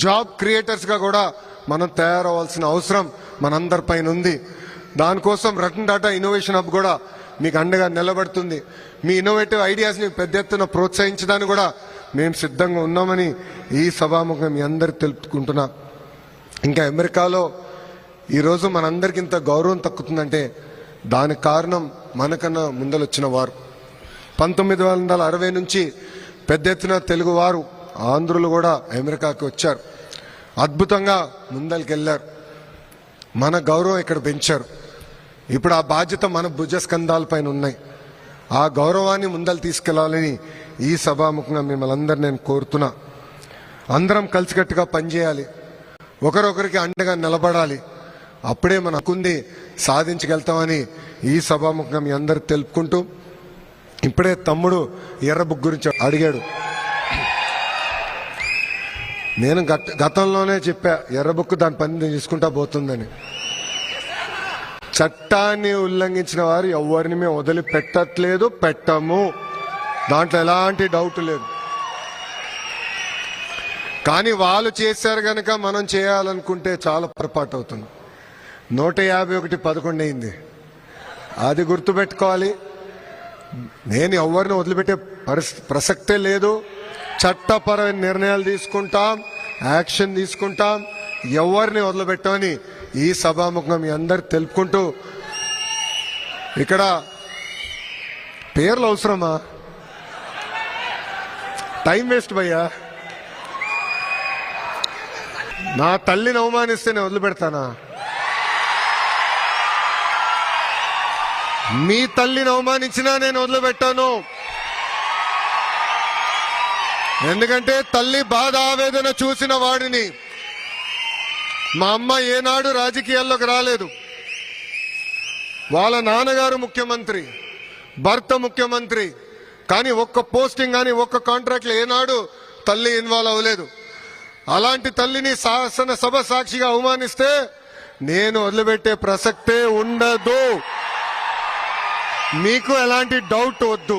Job క్రియేటర్స్గా కూడా మనం తయారవ్వాల్సిన అవసరం మనందరిపైన ఉంది. దానికోసం రతన్ టాటా ఇన్నోవేషన్ హబ్ కూడా మీకు అండగా నిలబడుతుంది. మీ ఇన్నోవేటివ్ ఐడియాస్ని పెద్ద ఎత్తున ప్రోత్సహించడానికి కూడా మేము సిద్ధంగా ఉన్నామని ఈ సభాముఖంగా మీ అందరికి తెలుపుకుంటున్నా. ఇంకా అమెరికాలో ఈరోజు మనందరికి ఇంత గౌరవం తక్కుతుందంటే దానికి కారణం మనకన్నా ముందలొచ్చిన వారు. 1960 నుంచి పెద్ద ఎత్తున తెలుగువారు ఆంధ్రులు కూడా అమెరికాకి వచ్చారు, అద్భుతంగా ముందరికెళ్ళారు, మన గౌరవం ఇక్కడ పెంచారు. ఇప్పుడు ఆ బాధ్యత మన భుజస్కంధాలపైన ఉన్నాయి. ఆ గౌరవాన్ని ముందలు తీసుకెళ్లాలని ఈ సభాముఖంగా మిమ్మల్ని అందరు నేను కోరుతున్నా. అందరం కలిసికట్టుగా పనిచేయాలి, ఒకరొకరికి అండగా నిలబడాలి. అప్పుడే మన హక్కుంది సాధించగలుగుతామని ఈ సభాముఖంగా మీ అందరు తెలుపుకుంటూ, ఇప్పుడే తమ్ముడు ఎర్ర బుక్ గురించి అడిగాడు. నేను గతంలోనే చెప్పా, ఎర్ర బుక్ దాని పని తీసుకుంటా పోతుందని. చట్టాన్ని ఉల్లంఘించిన వారు ఎవరిని మేము వదిలిపెట్టట్లేదు, పెట్టము, దాంట్లో ఎలాంటి డౌట్ లేదు. కానీ వాళ్ళు చేశారు కనుక మనం చేయాలనుకుంటే చాలా పొరపాటు అవుతుంది. 151 అయింది, అది గుర్తుపెట్టుకోవాలి. నేను ఎవరిని వదిలిపెట్టే ప్రసక్తే లేదు. చట్టపరమైన నిర్ణయాలు తీసుకుంటాం, యాక్షన్ తీసుకుంటాం, ఎవరిని వదిలిపెట్టమని ఈ సభాముఖంగా మీ అందరు తెలుపుకుంటూ, ఇక్కడ పేర్లు అవసరమా? టైం వేస్ట్ భయ్యా. నా తల్లిని అవమానిస్తే నేను వదిలిపెడతానా? మీ తల్లిని అవమానించినా నేను వదిలిపెట్టాను. ఎందుకంటే తల్లి బాధ ఆవేదన చూసిన వాడిని. మా అమ్మ ఏనాడు రాజకీయాల్లోకి రాలేదు. వాళ్ళ నాన్నగారు ముఖ్యమంత్రి, భర్త ముఖ్యమంత్రి, కానీ ఒక్క పోస్టింగ్ కానీ ఒక్క కాంట్రాక్ట్లో ఏనాడు తల్లి ఇన్వాల్వ్ అవ్వలేదు. అలాంటి తల్లిని శాసనసభ సాక్షిగా అవమానిస్తే నేను వదిలిపెట్టే ప్రసక్తే ఉండదు. మీకు ఎలాంటి డౌట్ వద్దు.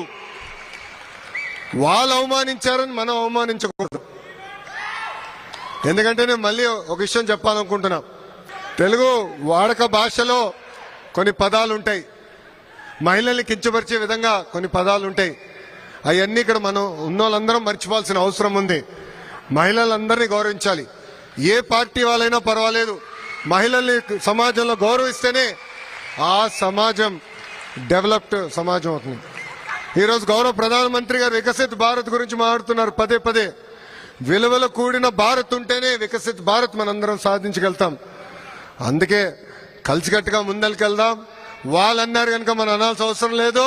వాళ్ళు అవమానించారని మనం అవమానించకూడదు. ఎందుకంటే నేను మళ్ళీ ఒక విషయం చెప్పాలనుకుంటున్నా. తెలుగు వాడక భాషలో కొన్ని పదాలు ఉంటాయి, మహిళల్ని కించపరిచే విధంగా కొన్ని పదాలు ఉంటాయి. అవన్నీ ఇక్కడ మనం ఉన్నోళ్ళందరం మర్చిపోవాల్సిన అవసరం ఉంది. మహిళలందరినీ గౌరవించాలి. ఏ పార్టీ వాళ్ళైనా పర్వాలేదు, మహిళల్ని సమాజంలో గౌరవిస్తేనే ఆ సమాజం డెవలప్డ్ సమాజం అవుతుంది. ఈరోజు గౌరవ ప్రధానమంత్రి గారు వికసిత్ భారత్ గురించి మాట్లాడుతున్నారు పదే పదే. విలువలు కూడిన భారత్ ఉంటేనే వికసిత్ భారత్ మనందరం సాధించగలుగుతాం. అందుకే కలిసికట్టుగా ముందరికెళ్దాం. వాళ్ళు అన్నారు కనుక మనం అనాల్సిన అవసరం లేదు.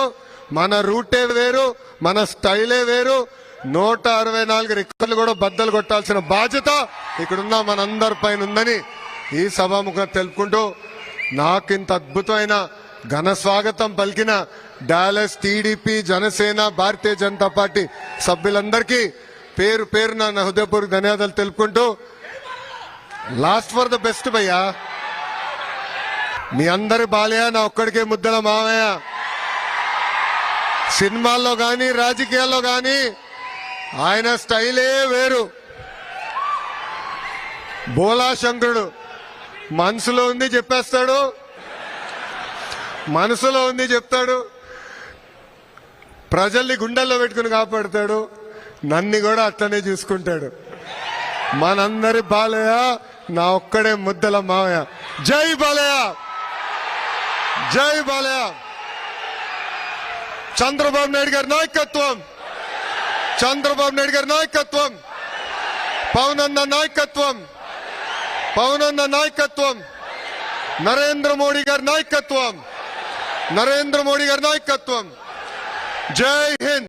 మన రూటే వేరు, మన స్టైలే వేరు. 164 రికార్డులు కూడా బద్దలు కొట్టాల్సిన బాధ్యత ఇక్కడున్న మనందరి పైన ఉందని ఈ సభాముఖంగా తెలుపుకుంటూ, నాకు ఇంత అద్భుతమైన ఘన స్వాగతం పలికిన Dallas TDP, Janasena, Bharatiya Janata party సభ్యులందరికీ పేరు పేరున నా హృదయపూర్వక ధన్యవాదాలు తెలుపుకుంటూ, లాస్ట్ ఫర్ ద బెస్ట్ భయ్యా. మీ అందరి బాలయ్య, నా ఒక్కడికే ముద్దల మావయ్య. సినిమాల్లో కానీ రాజకీయాల్లో కానీ ఆయన స్టైలే వేరు. బోలా శంకరుడు మనసులో ఉంది చెప్పేస్తాడు, మనసులో ఉంది చెప్తాడు, ప్రజల్ని గుండెల్లో పెట్టుకుని కాపాడుతాడు, నన్ను కూడా అట్లనే చూసుకుంటాడు. మనందరి బాలయ్య, నా ఒక్కడే ముద్దల మావయ్య. జై బాలయ్య, జై బాలయ్య. చంద్రబాబు నాయుడు గారి నాయకత్వం, చంద్రబాబు నాయుడు గారి నాయకత్వం, పవన్ అన్న నాయకత్వం, పవన్ అన్న నాయకత్వం, నరేంద్ర మోడీ గారి నాయకత్వం, నరేంద్ర మోడీ గారి నాయకత్వం. జై హింద్.